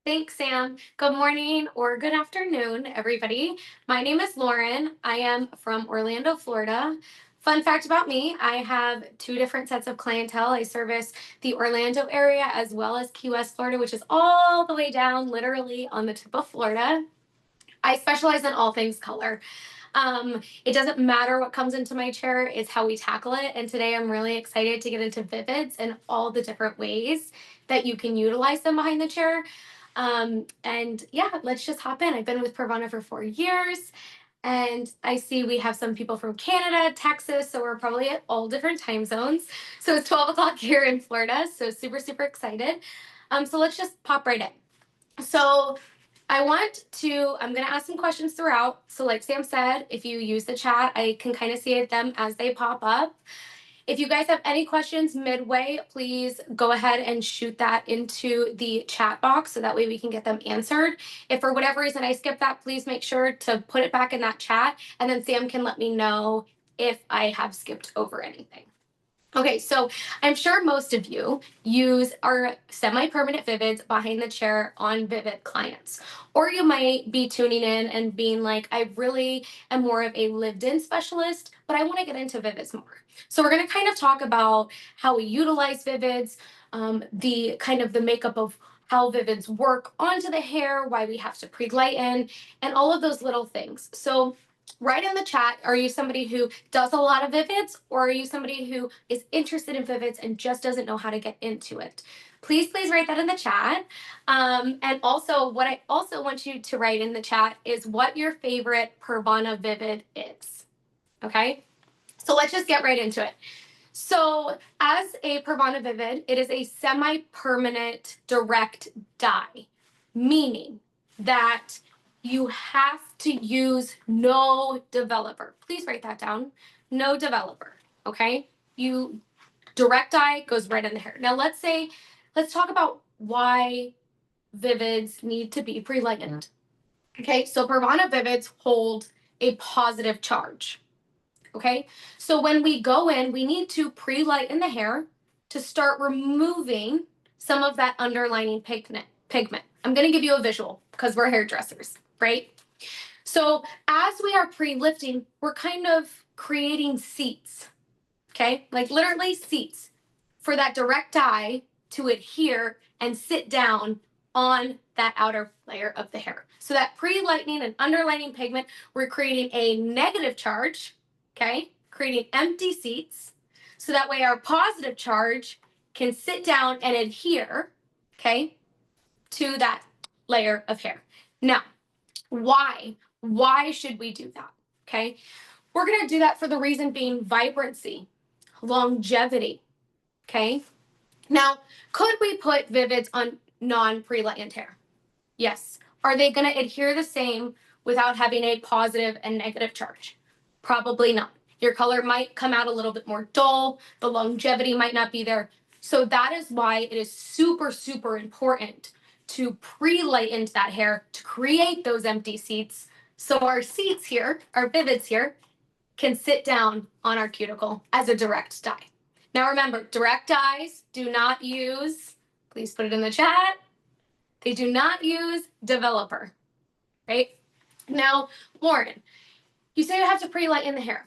Thanks, Sam. Good morning or good afternoon, everybody. My name is Lauren. I am from Orlando, Florida. Fun fact about me, I have two different sets of clientele. I service the Orlando area as well as Key West, Florida, which is all the way down, literally on the tip of Florida. I specialize in all things color. It doesn't matter what comes into my chair, it's how we tackle it. And today I'm really excited to get into VIVIDS and all the different ways that you can utilize them behind the chair. And yeah, let's just hop in. I've been with PRAVANA for 4 years. And I see we have some people from Canada, Texas, so we're probably at all different time zones. So it's 12 o'clock here in Florida, so super, super excited. So let's just pop right in. So I'm going to ask some questions throughout. So like Sam said, if you use the chat, I can kind of see them as they pop up. If you guys have any questions midway, please go ahead and shoot that into the chat box so that way we can get them answered. If for whatever reason I skip that, please make sure to put it back in that chat, and then Sam can let me know if I have skipped over anything. Okay, so I'm sure most of you use our semi-permanent VIVIDs behind the chair on Vivid clients. Or you might be tuning in and being like, I really am more of a lived-in specialist, but I want to get into VIVIDs more. So we're going to kind of talk about how we utilize VIVIDs, the kind of the makeup of how VIVIDs work onto the hair, why we have to pre-lighten, and all of those little things. So write in the chat, are you somebody who does a lot of VIVIDs, or are you somebody who is interested in VIVIDs and just doesn't know how to get into it? Please write that in the chat. And also, what I also want you to write in the chat is what your favorite PRAVANA VIVID is. Okay? So let's just get right into it. So as a PRAVANA VIVID, it is a semi-permanent direct dye, meaning that you have to use no developer. Please write that down. No developer, okay? You direct dye goes right in the hair. Now let's talk about why VIVIDs need to be pre-lightened. Okay, so PRAVANA VIVIDs hold a positive charge. Okay, so when we go in, we need to pre-lighten the hair to start removing some of that underlining pigment. I'm going to give you a visual because we're hairdressers, right? So as we are pre-lifting, we're kind of creating seats, okay? Like literally seats for that direct dye to adhere and sit down on that outer layer of the hair. So that pre-lightening and underlining pigment, we're creating a negative charge, okay? Creating empty seats. So that way our positive charge can sit down and adhere, okay, to that layer of hair. Now, why? Why should we do that? Okay, we're going to do that for the reason being vibrancy, longevity. Okay, now could we put VIVIDs on non-pre-lightened hair? Yes. Are they going to adhere the same without having a positive and negative charge? Probably not. Your color might come out a little bit more dull. The longevity might not be there. So that is why it is super, super important to pre-lighten that hair to create those empty seats. So our seats here, our VIVIDs here, can sit down on our cuticle as a direct dye. Now remember, direct dyes do not use, please put it in the chat, they do not use developer, right? Now, Lauren, you say you have to pre-lighten the hair,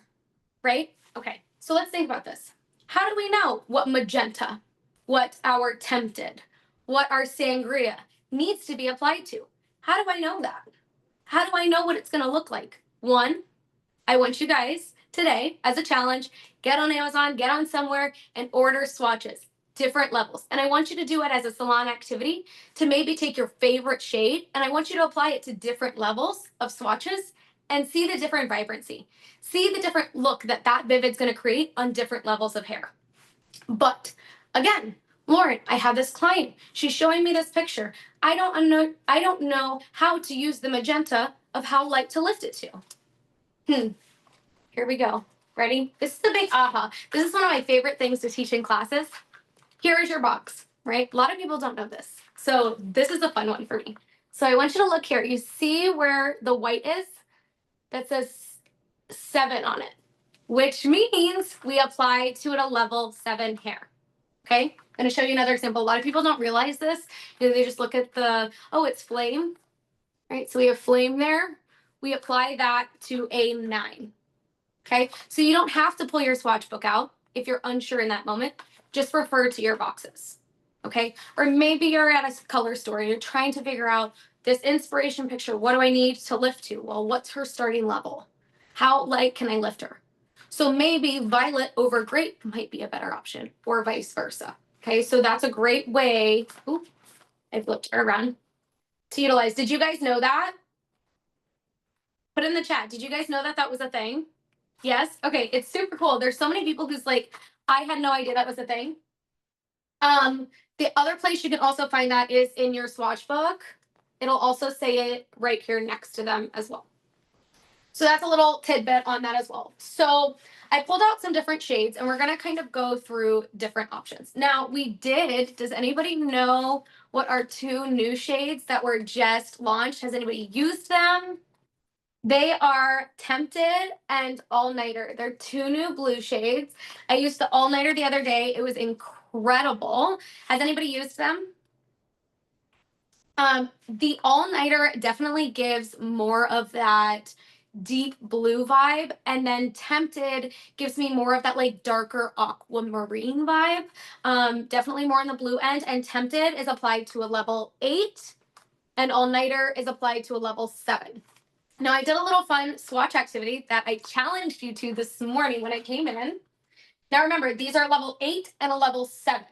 right? Okay, so let's think about this. How do we know what magenta, what our tempted, what our sangria needs to be applied to? How do I know that? How do I know what it's gonna look like? One, I want you guys today, as a challenge, get on Amazon, get on somewhere, and order swatches, different levels. And I want you to do it as a salon activity to maybe take your favorite shade, and I want you to apply it to different levels of swatches and see the different vibrancy. See the different look that VIVID's gonna create on different levels of hair. But again, Lauren, I have this client. She's showing me this picture. I don't know how to use the magenta of how light to lift it to. Here we go. Ready? This is the big aha. This is one of my favorite things to teach in classes. Here is your box, right? A lot of people don't know this. So this is a fun one for me. So I want you to look here. You see where the white is? That says 7 on it, which means we apply to it a level 7 hair. Okay, I'm going to show you another example. A lot of people don't realize this. They just look at the, oh, it's flame, right? So we have flame there. We apply that to a 9. Okay, so you don't have to pull your swatch book out if you're unsure in that moment. Just refer to your boxes. Okay, or maybe you're at a color store and you're trying to figure out this inspiration picture. What do I need to lift to? Well, what's her starting level? How light can I lift her? So maybe violet over grape might be a better option, or vice versa. Okay, so that's a great way. Ooh, I flipped her around to utilize. Did you guys know that? Put in the chat. Did you guys know that that was a thing? Yes? Okay, it's super cool. There's so many people who's like, I had no idea that was a thing. The other place you can also find that is in your swatch book. It'll also say it right here next to them as well. So that's a little tidbit on that as well. So I pulled out some different shades and we're going to kind of go through different options. Now does anybody know what are 2 new shades that were just launched? Has anybody used them? They are Tempted and All Nighter. They're 2 new blue shades. I used the All Nighter the other day. It was incredible. Has anybody used them? The All Nighter definitely gives more of that deep blue vibe, and then Tempted gives me more of that like darker aquamarine vibe. Definitely more on the blue end, and Tempted is applied to a level 8 and All Nighter is applied to a level 7. Now I did a little fun swatch activity that I challenged you to this morning when I came in. Now remember, these are level 8 and a level 7.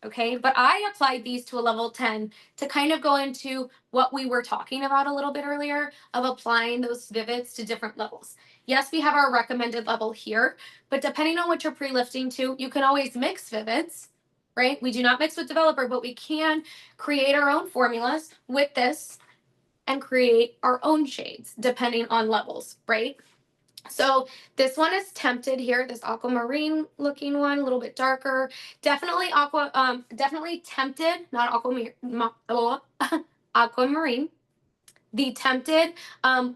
Okay, but I applied these to a level 10 to kind of go into what we were talking about a little bit earlier of applying those vivids to different levels. Yes, we have our recommended level here, but depending on what you're pre-lifting to, you can always mix vivids, right? We do not mix with developer, but we can create our own formulas with this and create our own shades depending on levels, right? So this one is Tempted here, this aquamarine looking one, a little bit darker. Definitely definitely Tempted, not aquamarine. The Tempted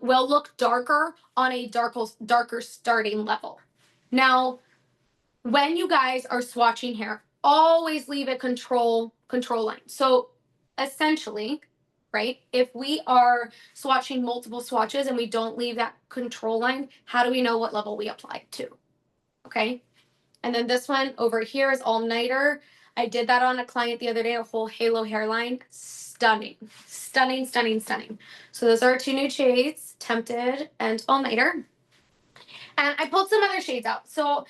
will look darker on a darker starting level. Now, when you guys are swatching here, always leave a control line. So essentially, right, if we are swatching multiple swatches and we don't leave that control line, how do we know what level we applied to? Okay. And then this one over here is All Nighter. I did that on a client the other day, a whole halo hairline. Stunning, stunning, stunning, stunning. So those are our 2 new shades, Tempted and All Nighter. And I pulled some other shades out. So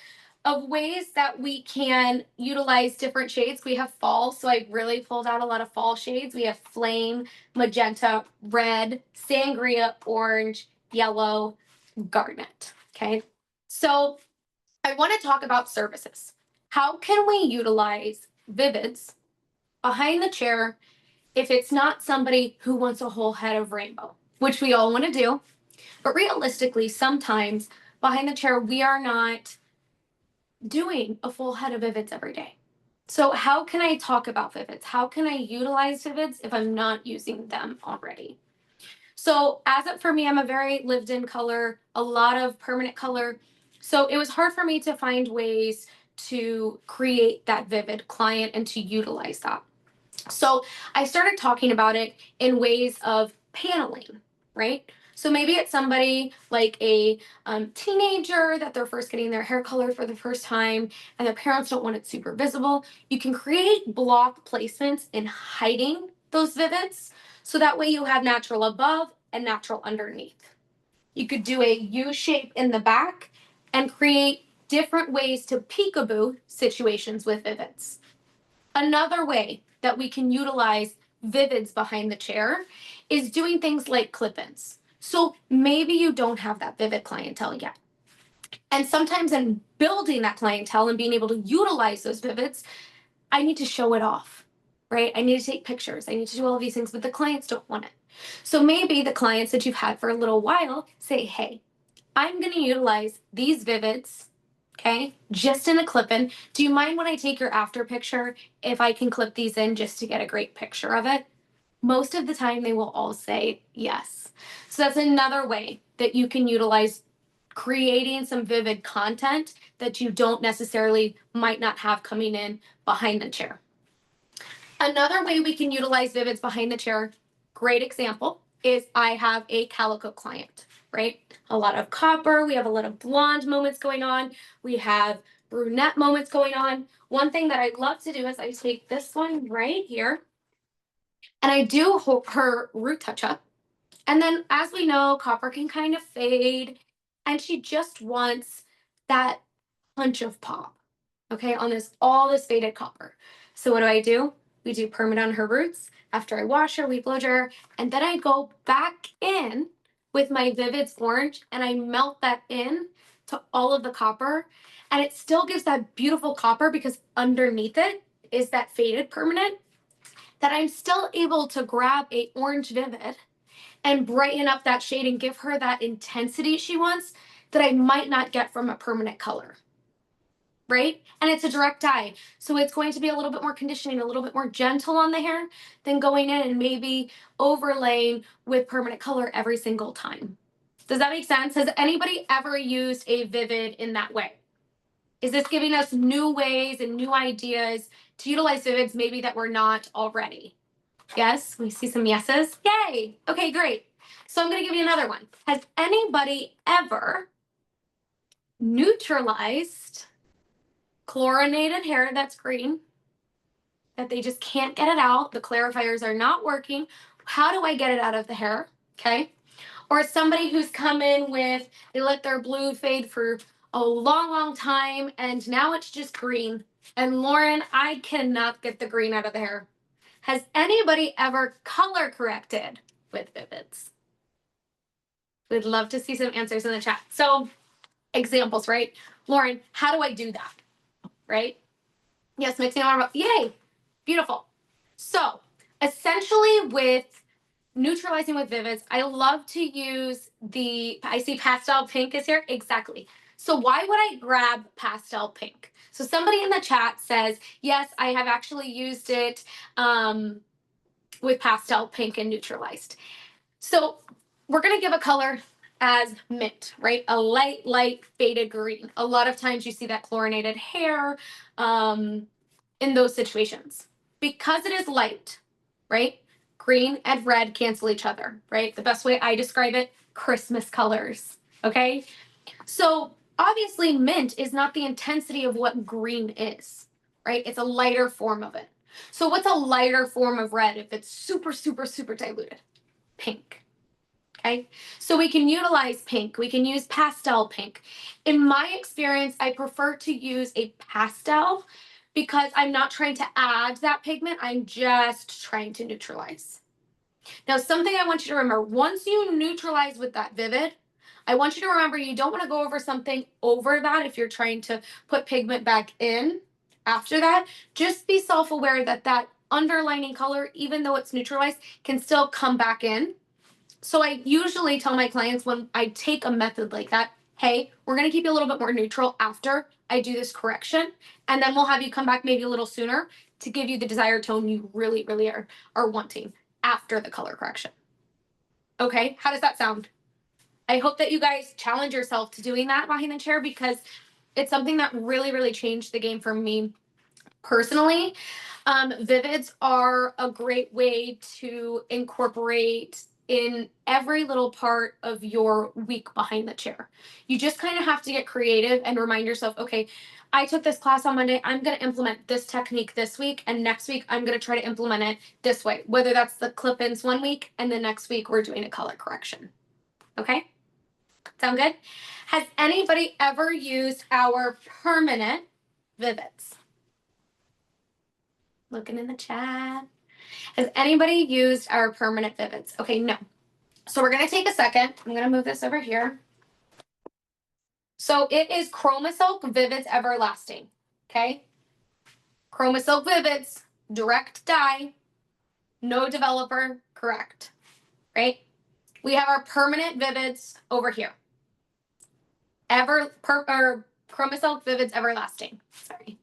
of ways that we can utilize different shades, we have fall. So I really pulled out a lot of fall shades. We have flame, magenta, red, sangria, orange, yellow, garnet. Okay. So I want to talk about services. How can we utilize vivids behind the chair if it's not somebody who wants a whole head of rainbow, which we all want to do. But realistically, sometimes behind the chair, we are not doing a full head of vivids every day. So how can I talk about vivids? How can I utilize vivids if I'm not using them already? So as it for me, I'm a very lived in color, a lot of permanent color. So it was hard for me to find ways to create that vivid client and to utilize that. So I started talking about it in ways of paneling, right? So maybe it's somebody like a teenager that they're first getting their hair colored for the first time and their parents don't want it super visible. You can create block placements in hiding those vivids so that way you have natural above and natural underneath. You could do a U shape in the back and create different ways to peekaboo situations with vivids. Another way that we can utilize vivids behind the chair is doing things like clip-ins. So maybe you don't have that vivid clientele yet. And sometimes in building that clientele and being able to utilize those vivids, I need to show it off, right? I need to take pictures. I need to do all of these things, but the clients don't want it. So maybe the clients that you've had for a little while say, hey, I'm going to utilize these vivids, okay, just in a clip-in. Do you mind when I take your after picture if I can clip these in just to get a great picture of it? Most of the time they will all say yes. So that's another way that you can utilize creating some vivid content that you don't necessarily might not have coming in behind the chair. Another way we can utilize vivids behind the chair, great example, is I have a calico client, right? A lot of copper, we have a lot of blonde moments going on, we have brunette moments going on. One thing that I love to do is I take this one right here and I do her root touch up. And then, as we know, copper can kind of fade, and she just wants that punch of pop, okay, on all this faded copper. So what do? We do permanent on her roots. After I wash her, we blow dry her, and then I go back in with my Vivids orange, and I melt that in to all of the copper, and it still gives that beautiful copper because underneath it is that faded permanent, that I'm still able to grab a orange Vivid and brighten up that shade and give her that intensity she wants that I might not get from a permanent color, right? And it's a direct dye, so it's going to be a little bit more conditioning, a little bit more gentle on the hair than going in and maybe overlaying with permanent color every single time. Does that make sense? Has anybody ever used a Vivid in that way? Is this giving us new ways and new ideas to utilize Vivids maybe that we're not already? Yes, we see some yeses. Yay. Okay, great. So I'm going to give you another one. Has anybody ever neutralized chlorinated hair that's green, that they just can't get it out? The clarifiers are not working. How do I get it out of the hair? Okay. Or somebody who's come in with, they let their blue fade for a long, long time, and now it's just green. And Lauren, I cannot get the green out of the hair. Has anybody ever color corrected with Vivids? We'd love to see some answers in the chat. So examples, right? Lauren, how do I do that? Right? Yes, mixing on. Yay. Beautiful. So essentially with neutralizing with Vivids, I love to use I see pastel pink is here. Exactly. So why would I grab pastel pink? So somebody in the chat says, yes, I have actually used it with pastel pink and neutralized. So we're going to give a color as mint, right? A light faded green. A lot of times you see that chlorinated hair in those situations. Because it is light, right? Green and red cancel each other, right? The best way I describe it, Christmas colors, okay? So obviously mint is not the intensity of what green is, right? It's a lighter form of it. So what's a lighter form of red if it's super, super, super diluted? Pink. Okay, so we can utilize pink. We can use pastel pink. In my experience, I prefer to use a pastel because I'm not trying to add that pigment. I'm just trying to neutralize. Now, something I want you to remember, once you neutralize with that Vivid, I want you to remember you don't want to go over something over that if you're trying to put pigment back in after that. Just be self-aware that that underlining color, even though it's neutralized, can still come back in. So I usually tell my clients when I take a method like that, hey, we're going to keep you a little bit more neutral after I do this correction, and then we'll have you come back maybe a little sooner to give you the desired tone you really, really are wanting after the color correction. Okay, how does that sound? I hope that you guys challenge yourself to doing that behind the chair because it's something that really, really changed the game for me personally. Vivids are a great way to incorporate in every little part of your week behind the chair. You just kind of have to get creative and remind yourself, okay, I took this class on Monday. I'm going to implement this technique this week, and next week I'm going to try to implement it this way, whether that's the clip-ins one week and the next week we're doing a color correction. Okay? Sound good? Has anybody ever used our permanent Vivids? Looking in the chat. Has anybody used our permanent Vivids? Okay, no. So we're going to take a second. I'm going to move this over here. So it is ChromaSilk Vivids Everlasting. Okay? ChromaSilk Vivids, direct dye, no developer, correct. Right? We have our permanent Vivids over here. ChromaSilk Vivids Everlasting. Sorry.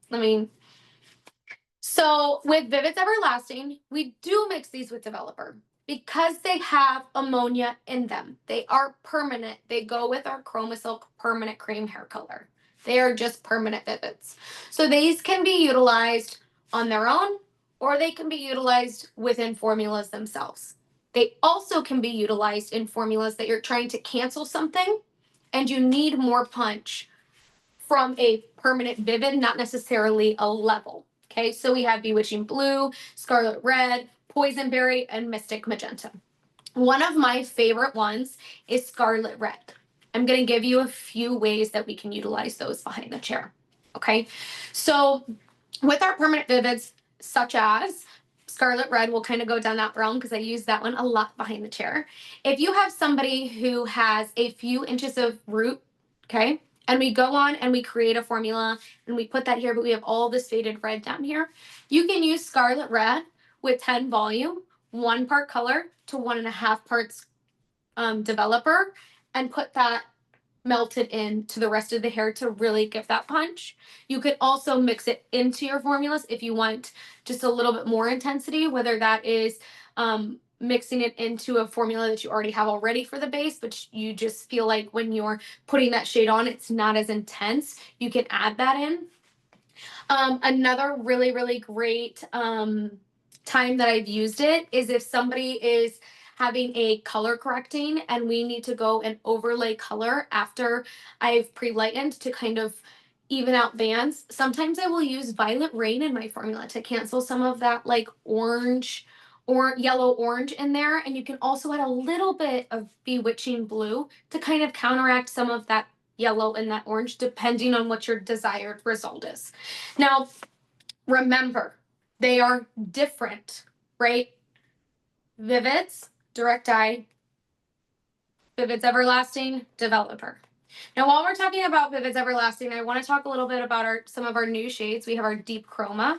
So with Vivids Everlasting, we do mix these with developer. because they have ammonia in them. They are permanent. They go with our ChromaSilk permanent cream hair color. They are just permanent Vivids. So these can be utilized on their own, or they can be utilized within formulas themselves. They also can be utilized in formulas that you're trying to cancel something and you need more punch from a permanent vivid, not necessarily a level. Okay, so we have Bewitching Blue, Scarlet Red, Poison Berry, and Mystic Magenta. One of my favorite ones is Scarlet Red. I'm going to give you a few ways that we can utilize those behind the chair. Okay, so with our permanent vivids, such as Scarlet Red, we'll kind of go down that realm because I use that one a lot behind the chair. If you have somebody who has a few inches of root, okay, and we go on and we create a formula and we put that here, but we have all this faded red down here, you can use Scarlet Red with 10 volume, 1 part color to 1.5 parts developer, and put that melted into the rest of the hair to really give that punch. You could also mix it into your formulas if you want just a little bit more intensity, whether that is mixing it into a formula that you already have already for the base, but you just feel like when you're putting that shade on, it's not as intense. You can add that in. Another really, really great time that I've used it is if somebody is having a color correcting and we need to go and overlay color after I've pre-lightened to kind of even out bands. Sometimes I will use Violet Rain in my formula to cancel some of that like orange or yellow orange in there. And you can also add a little bit of Bewitching Blue to kind of counteract some of that yellow and that orange, depending on what your desired result is. Now, remember, they are different, right? Vivids, direct dye, Vivids Everlasting, developer. Now, while we're talking about Vivids Everlasting, I want to talk a little bit about some of our new shades. We have our Deep Chroma.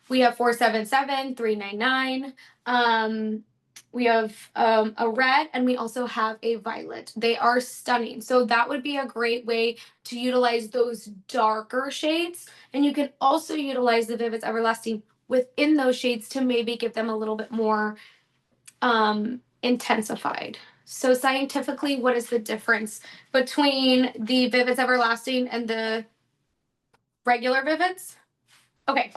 We have 477, 399. We have a red, and we also have a violet. They are stunning. So that would be a great way to utilize those darker shades. And you can also utilize the Vivids Everlasting within those shades to maybe give them a little bit more intensified. So scientifically, what is the difference between the Vivids Everlasting and the regular Vivids? Okay.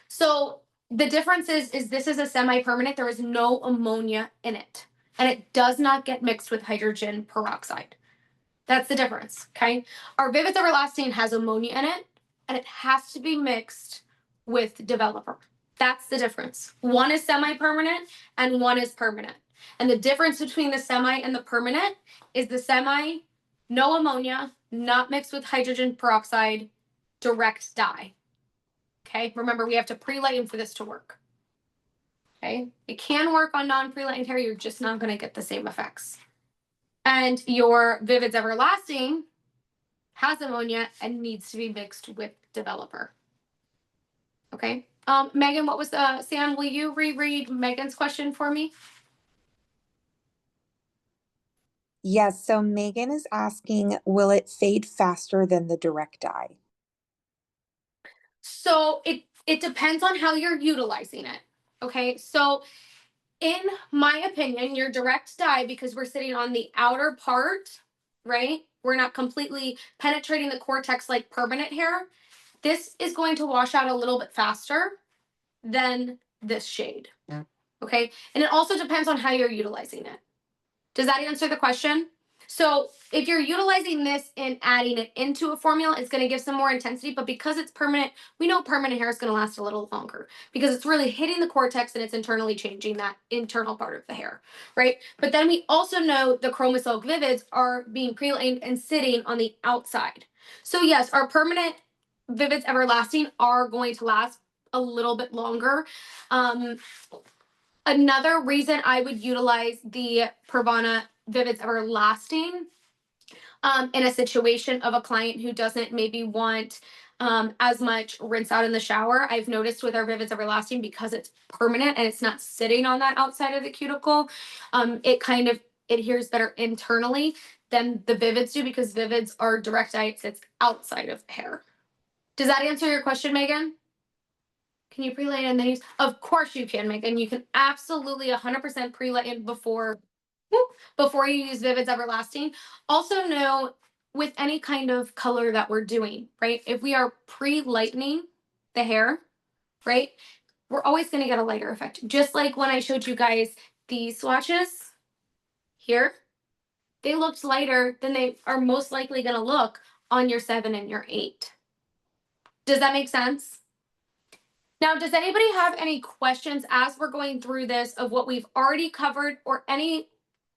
So the difference is this is a semi-permanent. There is no ammonia in it, and it does not get mixed with hydrogen peroxide. That's the difference, okay? Our Vivids Everlasting has ammonia in it, and it has to be mixed with developer. That's the difference. One is semi-permanent, and one is permanent. And the difference between the semi and the permanent is the semi, no ammonia, not mixed with hydrogen peroxide, direct dye. Okay, remember we have to pre-lighten for this to work. Okay, it can work on non-pre-lightened hair, you're just not going to get the same effects. And your Vivids Everlasting has ammonia and needs to be mixed with developer. Okay, Megan, what was Sam, will you reread Megan's question for me? Yes, so Megan is asking, will it fade faster than the direct dye? So it depends on how you're utilizing it. Okay, so in my opinion, your direct dye, because we're sitting on the outer part, right? We're not completely penetrating the cortex like permanent hair. This is going to wash out a little bit faster than this shade. Yeah. Okay, and it also depends on how you're utilizing it. Does that answer the question? So if you're utilizing this and adding it into a formula, it's going to give some more intensity, but because it's permanent, we know permanent hair is going to last a little longer because it's really hitting the cortex and it's internally changing that internal part of the hair, right? But then we also know the ChromaSilk Vivids are being pre-lightened and sitting on the outside. So yes, our permanent Vivids Everlasting are going to last a little bit longer. Another reason I would utilize the PRAVANA Vivids Everlasting in a situation of a client who doesn't maybe want as much rinse out in the shower. I've noticed with our Vivids Everlasting, because it's permanent and it's not sitting on that outside of the cuticle, it kind of adheres better internally than the Vivids do, because Vivids are direct dye, it sits outside of the hair. Does that answer your question, Megan? Can you pre-lighten and then use? Of course you can, Megan. You can absolutely 100% pre-lighten before you use Vivids Everlasting. Also know with any kind of color that we're doing, right? If we are pre-lightening the hair, right? We're always going to get a lighter effect. Just like when I showed you guys these swatches here, they looked lighter than they are most likely going to look on your 7 and your 8. Does that make sense? Now, does anybody have any questions as we're going through this of what we've already covered or any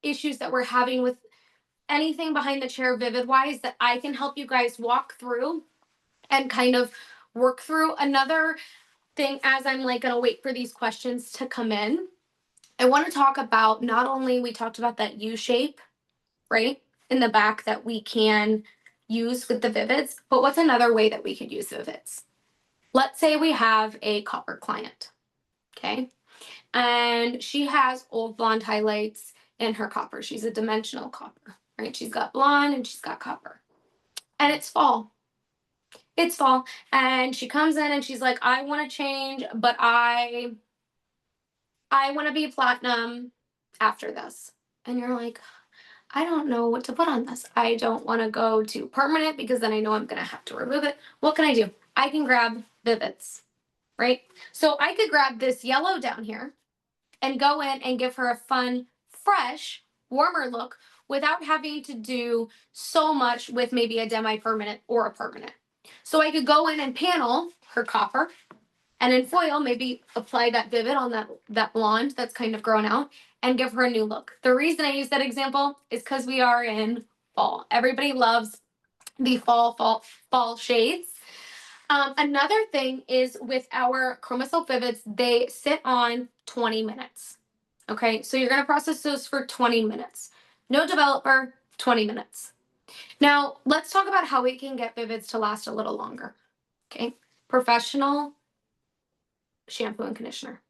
issues that we're having with anything behind the chair Vivid wise that I can help you guys walk through and kind of work through? Another thing, as I'm like going to wait for these questions to come in, I want to talk about not only we talked about that U shape, right, in the back that we can use with the Vivids, but what's another way that we could use Vivids? Let's say we have a copper client, okay? And she has old blonde highlights in her copper. She's a dimensional copper, right? She's got blonde and she's got copper. And it's fall. It's fall. And she comes in and she's like, I want to change, but I want to be platinum after this. And you're like, I don't know what to put on this. I don't want to go to permanent because then I know I'm going to have to remove it. What can I do? I can grab Vivids, right? So I could grab this yellow down here and go in and give her a fun, fresh, warmer look without having to do so much with maybe a demi-permanent or a permanent. So I could go in and panel her copper and in foil, maybe apply that Vivid on that blonde that's kind of grown out and give her a new look. The reason I use that example is because we are in fall. Everybody loves the fall shades. Another thing is with our ChromaSilk Vivids, they sit on 20 minutes. Okay, so you're going to process those for 20 minutes. No developer, 20 minutes. Now, let's talk about how we can get Vivids to last a little longer. Okay, professional shampoo and conditioner.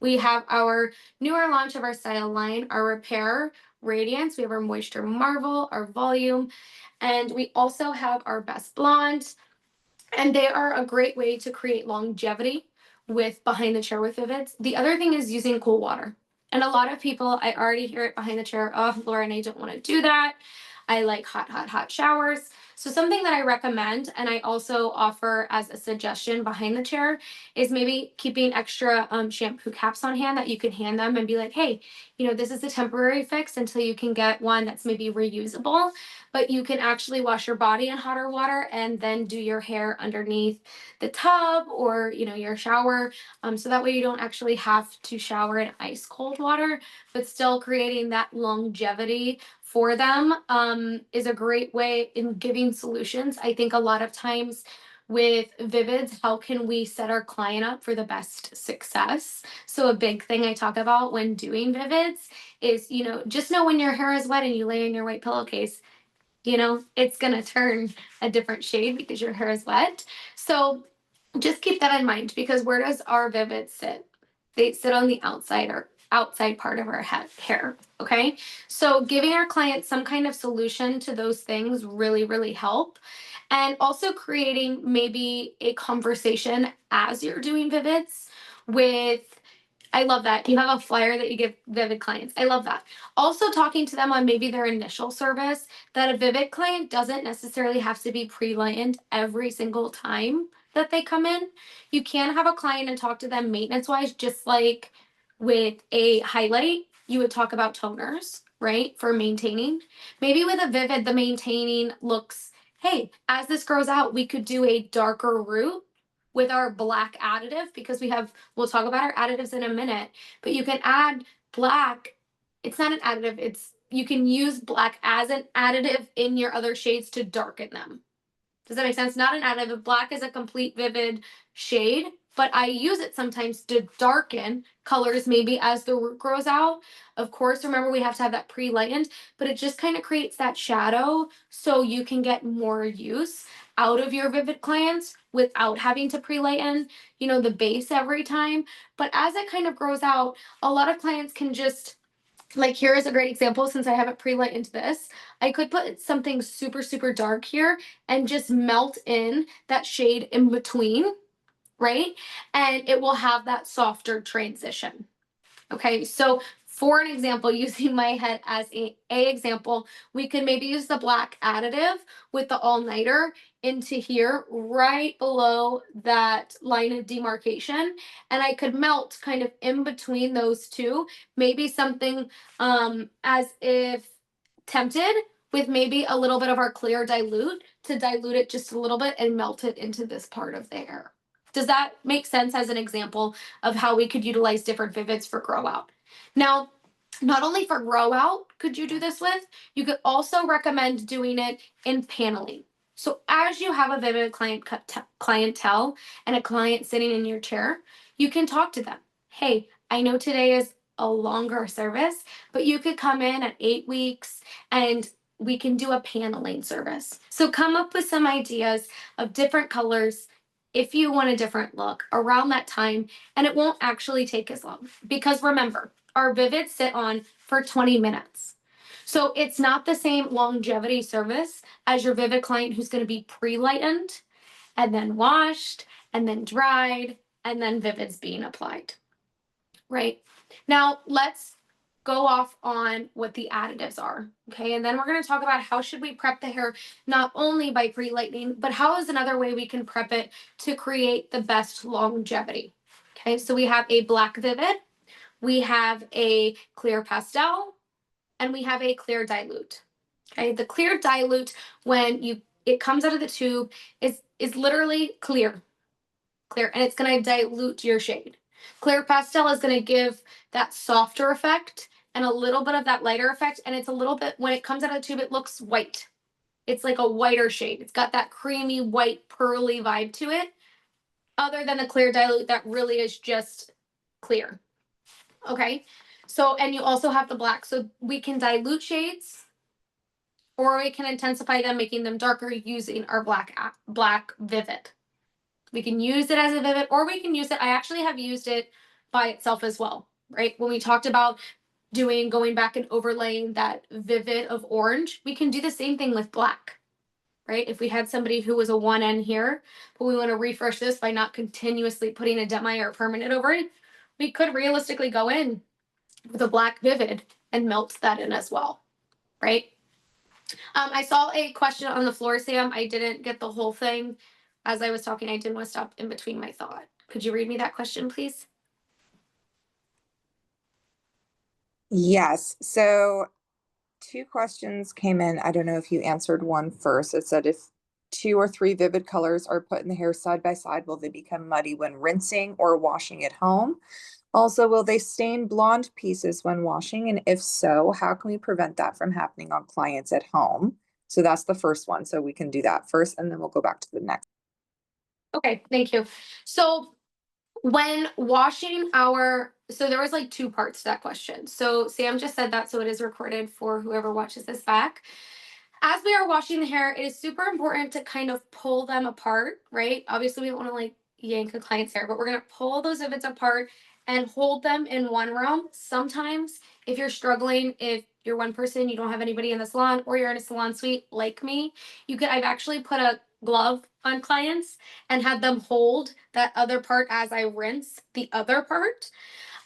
We have our newer launch of our style line, our Repair Radiance. We have our Moisture Marvel, our Volume, and we also have our Best Blonde. And they are a great way to create longevity with behind the chair with Vivids. The other thing is using cool water. And a lot of people, I already hear it behind the chair, oh, Lauren, I don't want to do that. I like hot showers. So something that I recommend, and I also offer as a suggestion behind the chair, is maybe keeping extra shampoo caps on hand that you can hand them and be like, hey, you know, this is a temporary fix until you can get one that's maybe reusable, but you can actually wash your body in hotter water and then do your hair underneath the tub or, you know, your shower. So that way you don't actually have to shower in ice cold water, but still creating that longevity for them is a great way in giving solutions. I think a lot of times with Vivids, how can we set our client up for the best success? So a big thing I talk about when doing Vivids is, you know, just know when your hair is wet and you lay in your white pillowcase, you know, it's going to turn a different shade because your hair is wet. So just keep that in mind, because where does our Vivids sit? They sit on the outside or outside part of our hair. Okay. So giving our clients some kind of solution to those things really, really help. And also creating maybe a conversation as you're doing Vivids with, I love that. You have a flyer that you give Vivid clients. I love that. Also talking to them on maybe their initial service, that a Vivid client doesn't necessarily have to be pre-lightened every single time that they come in. You can have a client and talk to them maintenance wise, just like with a highlight, you would talk about toners, right? For maintaining. Maybe with a Vivid, the maintaining looks, hey, as this grows out, we could do a darker root with our black additive, because we'll talk about our additives in a minute, but you can add black. It's not an additive. You can use black as an additive in your other shades to darken them. Does that make sense? Not an additive. Black is a complete Vivid shade, but I use it sometimes to darken colors maybe as the root grows out. Of course, remember we have to have that pre-lightened, but it just kind of creates that shadow so you can get more use out of your Vivid clients without having to pre-lighten, you know, the base every time. But as it kind of grows out, a lot of clients can just, like, here is a great example. Since I haven't pre-lightened this, I could put something super, super dark here and just melt in that shade in between, right? And it will have that softer transition. Okay, so for an example, using my head as a example, we could maybe use the black additive with the all-nighter into here, right below that line of demarcation. And I could melt kind of in between those two, maybe something as if tempted with maybe a little bit of our clear dilute to dilute it just a little bit and melt it into this part of the hair. Does that make sense as an example of how we could utilize different vivids for grow out? Now, not only for grow out could you do this with, you could also recommend doing it in paneling. So as you have a vivid clientele and a client sitting in your chair, you can talk to them. Hey, I know today is a longer service, but you could come in at 8 weeks and we can do a paneling service. So come up with some ideas of different colors if you want a different look around that time, and it won't actually take as long because remember, our vivids sit on for 20 minutes. So it's not the same longevity service as your vivid client who's going to be pre-lightened and then washed and then dried and then vivids being applied, right? Now let's go off on what the additives are, okay? And then we're going to talk about how should we prep the hair not only by pre-lightening, but how is another way we can prep it to create the best longevity. Okay, so we have a black vivid, we have a clear pastel, and we have a clear dilute. Okay, the clear dilute when it comes out of the tube is literally clear, and it's going to dilute your shade. Clear pastel is going to give that softer effect and a little bit of that lighter effect, and it's a little bit, when it comes out of the tube, it looks white. It's like a whiter shade. It's got that creamy white pearly vibe to it, other than the clear dilute that really is just clear. Okay, so and you also have the black, so we can dilute shades or we can intensify them, making them darker using our black vivid. We can use it as a vivid, or we can use it. I actually have used it by itself as well, right? When we talked about going back and overlaying that vivid of orange, we can do the same thing with black, right? If we had somebody who was a 1N here, but we want to refresh this by not continuously putting a demi or a permanent over it, we could realistically go in with a black vivid and melt that in as well, right? I saw a question on the floor, Sam. I didn't get the whole thing. As I was talking, I didn't want to stop in between my thought. Could you read me that question, please? Yes. So 2 questions came in. I don't know if you answered one first. It said if 2 or 3 vivid colors are put in the hair side by side, will they become muddy when rinsing or washing at home? Also, will they stain blonde pieces when washing? And if so, how can we prevent that from happening on clients at home? So that's the first one. So we can do that first, and then we'll go back to the next. Okay, thank you. So when washing so there was like 2 parts to that question. So Sam just said that, so it is recorded for whoever watches this back. As we are washing the hair, it is super important to kind of pull them apart, right? Obviously, we don't want to like yank a client's hair, but we're going to pull those vivids apart and hold them in one room. Sometimes, if you're struggling, if you're one person, you don't have anybody in the salon, or you're in a salon suite like me, I've actually put a glove on clients and had them hold that other part as I rinse the other part.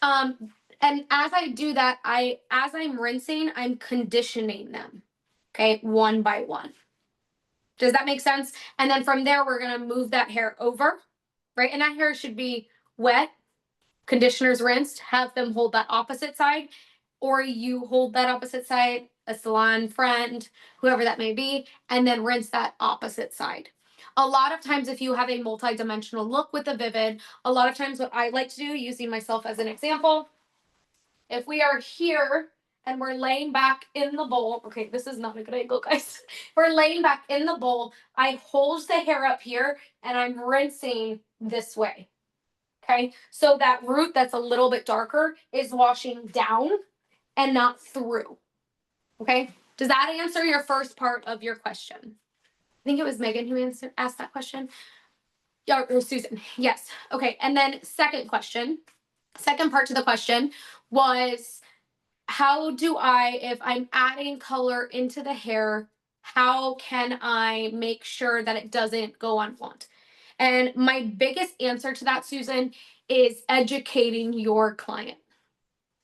And as I do that, as I'm rinsing, I'm conditioning them. Okay, one by one. Does that make sense? And then from there, we're gonna move that hair over, right? And that hair should be wet, conditioners rinsed, have them hold that opposite side, or you hold that opposite side, a salon friend, whoever that may be, and then rinse that opposite side. A lot of times, if you have a multi-dimensional look with a vivid, a lot of times what I like to do, using myself as an example, if we are here and we're laying back in the bowl, okay, this is not a good angle, guys. We're laying back in the bowl. I hold the hair up here and I'm rinsing this way. Okay, so that root that's a little bit darker is washing down and not through. Okay, does that answer your first part of your question? I think it was Megan who asked that question. Yeah, or Susan. Yes. Okay, and then second part to the question was, how do if I'm adding color into the hair, how can I make sure that it doesn't go unwanted? And my biggest answer to that, Susan, is educating your client.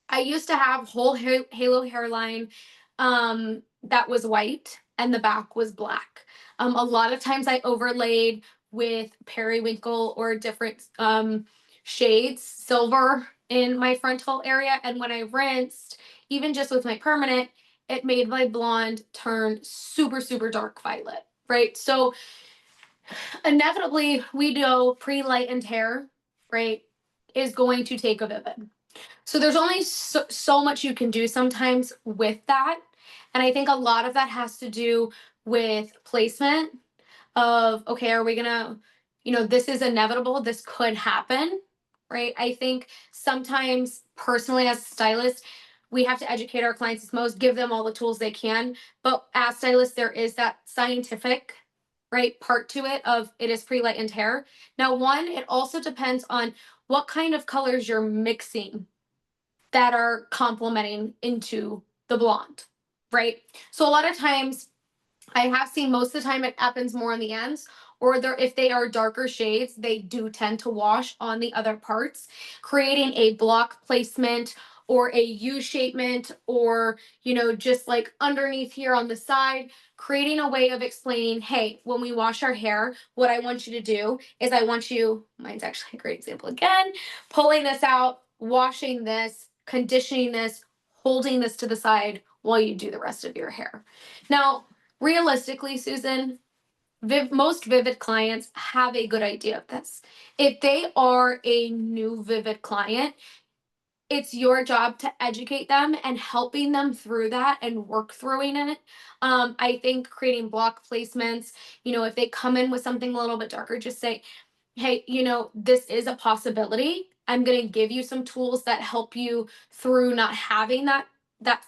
I used to have whole halo hairline that was white and the back was black. A lot of times I overlaid with periwinkle or different shades, silver in my frontal area. And when I rinsed, even just with my permanent, it made my blonde turn super, super dark violet, right? So inevitably, we know pre-lightened hair, right, is going to take a vivid. So there's only so much you can do sometimes with that. And I think a lot of that has to do with placement of, okay, are we gonna, this is inevitable, this could happen, right? I think sometimes personally as a stylist, we have to educate our clients as most, give them all the tools they can. But as stylists, there is that scientific, right, part to it of it is pre-lightened hair. Now, one, it also depends on what kind of colors you're mixing that are complementing into the blonde, right? So a lot of times I have seen most of the time it happens more on the ends, or if they are darker shades, they do tend to wash on the other parts, creating a block placement or a U-shapement, or just like underneath here on the side, creating a way of explaining, hey, when we wash our hair, what I want you to do is mine's actually a great example again, pulling this out, washing this, conditioning this, holding this to the side while you do the rest of your hair. Now, realistically, Susan, most Vivid clients have a good idea of this. If they are a new Vivid client, it's your job to educate them and helping them through that and work through it. I think creating block placements, if they come in with something a little bit darker, just say, hey, this is a possibility. I'm going to give you some tools that help you through not having that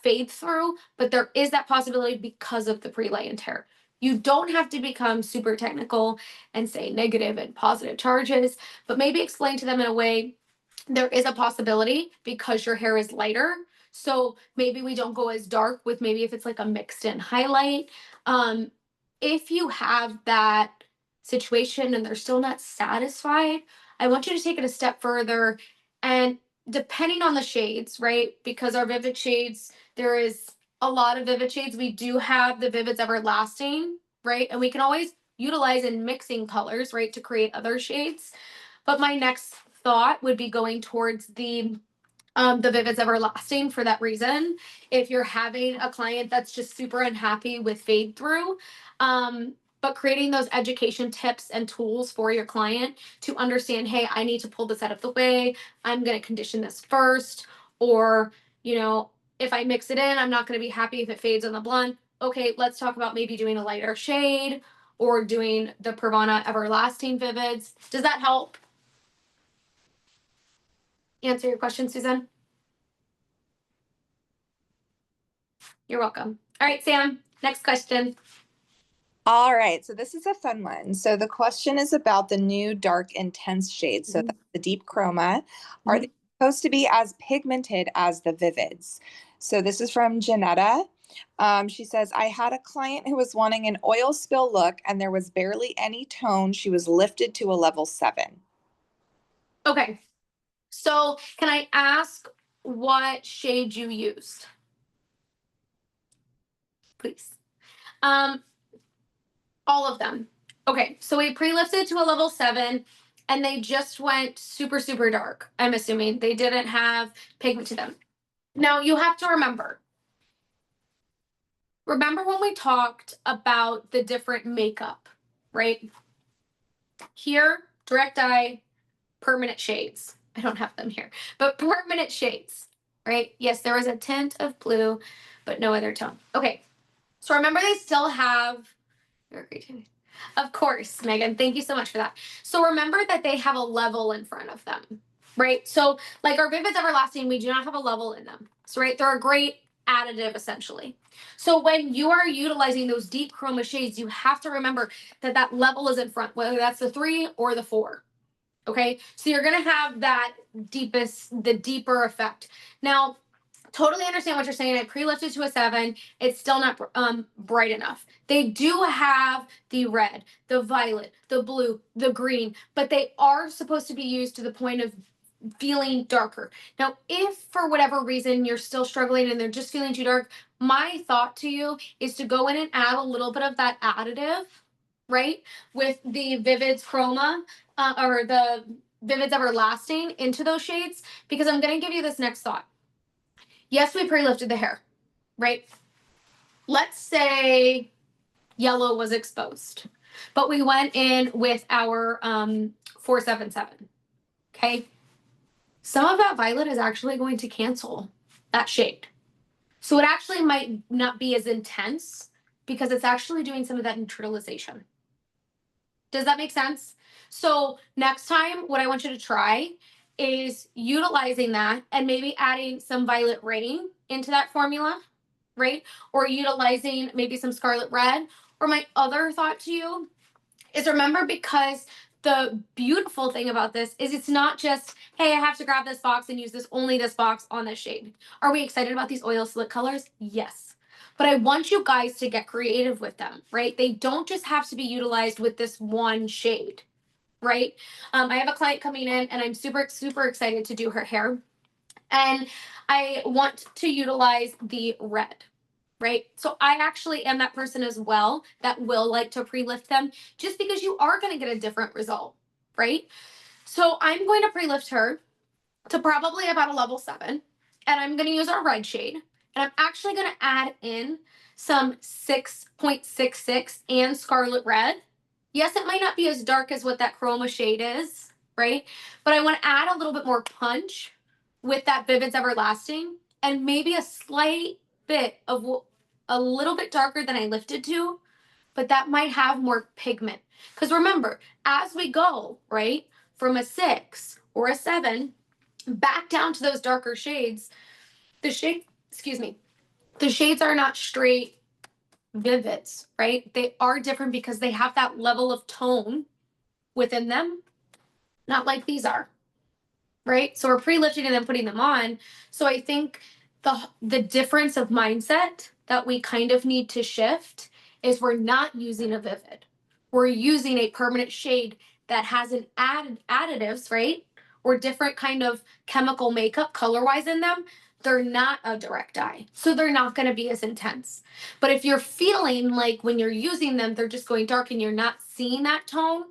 fade through, but there is that possibility because of the pre-lightened hair. You don't have to become super technical and say negative and positive charges, but maybe explain to them in a way there is a possibility because your hair is lighter. So maybe we don't go as dark with maybe if it's like a mixed in highlight. If you have that situation and they're still not satisfied, I want you to take it a step further. And depending on the shades, right? Because our Vivid shades, there is a lot of Vivid shades. We do have the Vivids Everlasting, right? And we can always utilize in mixing colors, right, to create other shades. But my next thought would be going towards the Vivids Everlasting for that reason. If you're having a client that's just super unhappy with fade through, but creating those education tips and tools for your client to understand, hey, I need to pull this out of the way. I'm going to condition this first. Or, if I mix it in, I'm not going to be happy if it fades on the blonde. Okay, let's talk about maybe doing a lighter shade or doing the PRAVANA Everlasting Vivids. Does that help answer your question, Susan? You're welcome. All right, Sam, next question. All right, so this is a fun one. So the question is about the new dark intense shades. So that's the deep chroma. Are they supposed to be as pigmented as the Vivids? So this is from Janetta. She says, I had a client who was wanting an oil spill look and there was barely any tone. She was lifted to a level 7. Okay, so can I ask what shade you used? Please. All of them. Okay, so we pre-lifted to a level 7 and they just went super, super dark. I'm assuming they didn't have pigment to them. Now you have to remember when we talked about the different makeup, right? Here, direct eye, permanent shades. I don't have them here, but permanent shades, right? Yes, there was a tint of blue, but no other tone. Okay, so remember they still have, of course, Megan, thank you so much for that. So remember that they have a level in front of them, right? So like our Vivids Everlasting, we do not have a level in them. So right, they're a great additive essentially. So when you are utilizing those deep chroma shades, you have to remember that that level is in front, whether that's the 3 or the 4. Okay, so you're gonna have that the deeper effect. Now, Totally understand what you're saying. I pre-lifted to a 7. It's still not bright enough. They do have the red, the violet, the blue, the green, but they are supposed to be used to the point of feeling darker. Now, if for whatever reason you're still struggling and they're just feeling too dark, my thought to you is to go in and add a little bit of that additive, right? With the Vivids Chroma or the Vivids Everlasting into those shades, because I'm going to give you this next thought. Yes, we pre-lifted the hair, right? Let's say yellow was exposed, but we went in with our 477, okay? Some of that violet is actually going to cancel that shade. So it actually might not be as intense because it's actually doing some of that neutralization. Does that make sense? So next time, what I want you to try is utilizing that and maybe adding some violet rain into that formula, right? Or utilizing maybe some scarlet red. Or my other thought to you is, remember, because the beautiful thing about this is it's not just, hey, I have to grab this box and use this only this box on this shade. Are we excited about these oil slick colors? Yes. But I want you guys to get creative with them, right? They don't just have to be utilized with this one shade, right? I have a client coming in and I'm super, super excited to do her hair. And I want to utilize the red, right? So I actually am that person as well that will like to pre-lift them, just because you are going to get a different result, right? So I'm going to pre-lift her to probably about a level 7, and I'm going to use our red shade, and I'm actually going to add in some 6.66 and scarlet red. Yes, it might not be as dark as what that chroma shade is, right? But I want to add a little bit more punch with that Vivids Everlasting, and maybe a slight bit of a little bit darker than I lifted to, but that might have more pigment. Because remember, as we go, right, from a 6 or a 7 back down to those darker shades, the shade, excuse me, the shades are not straight vivids, right? They are different because they have that level of tone within them, not like these are, right? So we're pre-lifting and then putting them on. So I think the difference of mindset that we kind of need to shift is we're not using a vivid. We're using a permanent shade that has an additives, right? Or different kind of chemical makeup color-wise in them. They're not a direct dye, so they're not going to be as intense. But if you're feeling like when you're using them, they're just going dark and you're not seeing that tone,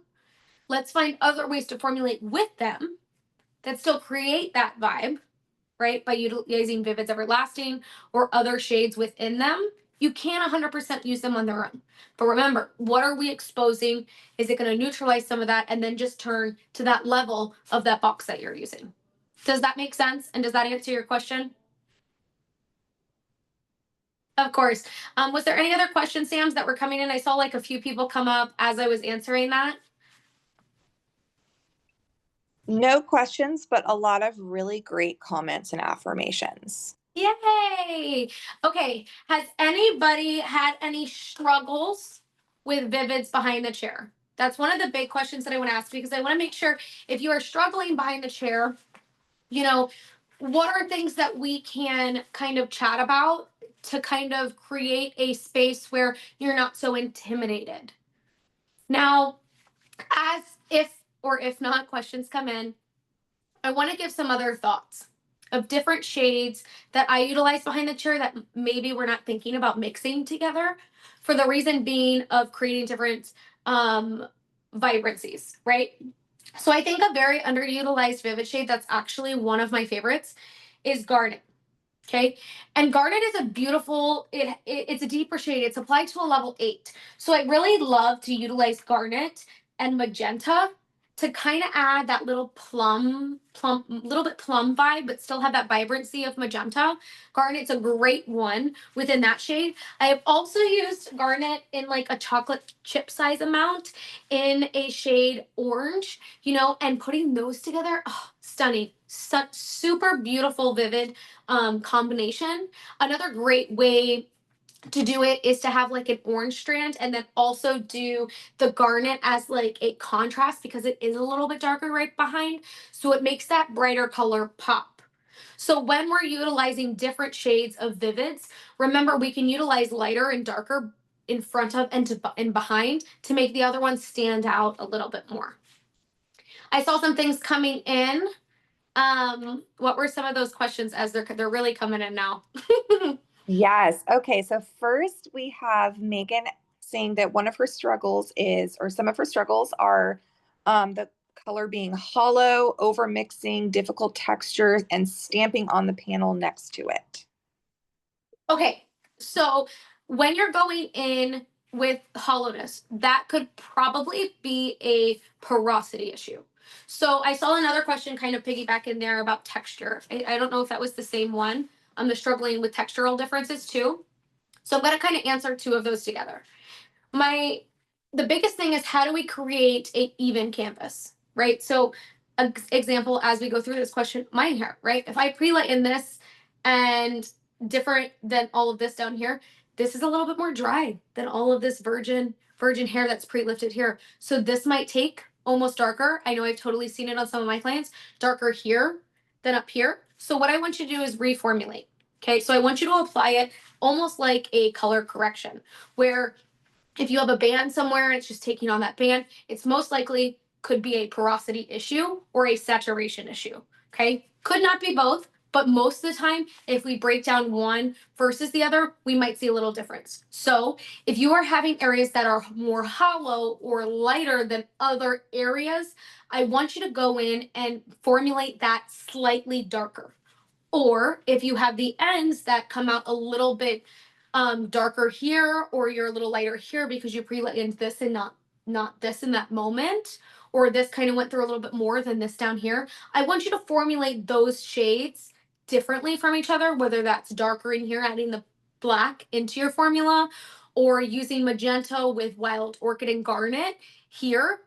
let's find other ways to formulate with them that still create that vibe, right? By utilizing Vivids Everlasting or other shades within them. You can 100% use them on their own. But remember, what are we exposing? Is it going to neutralize some of that and then just turn to that level of that box that you're using? Does that make sense? And does that answer your question? Of course. Was there any other questions, Sams, that were coming in? I saw like a few people come up as I was answering that. No questions, but a lot of really great comments and affirmations. Yay! Okay, has anybody had any struggles with Vivids behind the chair? That's one of the big questions that I want to ask, because I want to make sure if you are struggling behind the chair, you know, what are things that we can kind of chat about to kind of create a space where you're not so intimidated. Now, as if not questions come in, I want to give some other thoughts of different shades that I utilize behind the chair that maybe we're not thinking about mixing together, for the reason being of creating different vibrancies, right? So I think a very underutilized vivid shade that's actually one of my favorites is Garnet. Okay, and Garnet is a beautiful, it's a deeper shade. It's applied to a level 8. So I really love to utilize Garnet and Magenta to kind of add that little little bit plum vibe, but still have that vibrancy of Magenta. Garnet's a great one within that shade. I have also used Garnet in like a chocolate chip size amount in a shade Orange, you know, and putting those together, oh, stunning. Such super beautiful, vivid combination. Another great way to do it is to have like an orange strand and then also do the garnet as like a contrast, because it is a little bit darker right behind. So it makes that brighter color pop. So when we're utilizing different shades of Vivids, remember we can utilize lighter and darker in front of and behind to make the other ones stand out a little bit more. I saw some things coming in. What were some of those questions as they're really coming in now? Yes. Okay. So first we have Megan saying that one of her struggles is, or some of her struggles are, the color being hollow, over mixing, difficult textures, and stamping on the panel next to it. Okay, so when you're going in with hollowness, that could probably be a porosity issue. So I saw another question kind of piggyback in there about texture. I don't know if that was the same one. I'm struggling with textural differences too. So I'm going to kind of answer two of those together. My The biggest thing is, how do we create a even canvas, right? So example, as we go through this question, my hair, right? If I pre-lighten this and different than all of this down here, this is a little bit more dry than all of this virgin hair that's pre-lifted here. So this might take almost darker. I know I've totally seen it on some of my clients, darker here than up here. So what I want you to do is reformulate. Okay, so I want you to apply it almost like a color correction, where if you have a band somewhere and it's just taking on that band, it's most likely could be a porosity issue or a saturation issue. Okay, could not be both, but most of the time, if we break down one versus the other, we might see a little difference. So if you are having areas that are more hollow or lighter than other areas, I want you to go in and formulate that slightly darker. Or if you have the ends that come out a little bit darker here, or you're a little lighter here because you pre-lightened this and not this in that moment, or this kind of went through a little bit more than this down here, I want you to formulate those shades differently from each other, whether that's darker in here, adding the black into your formula, or using magenta with wild orchid and garnet here,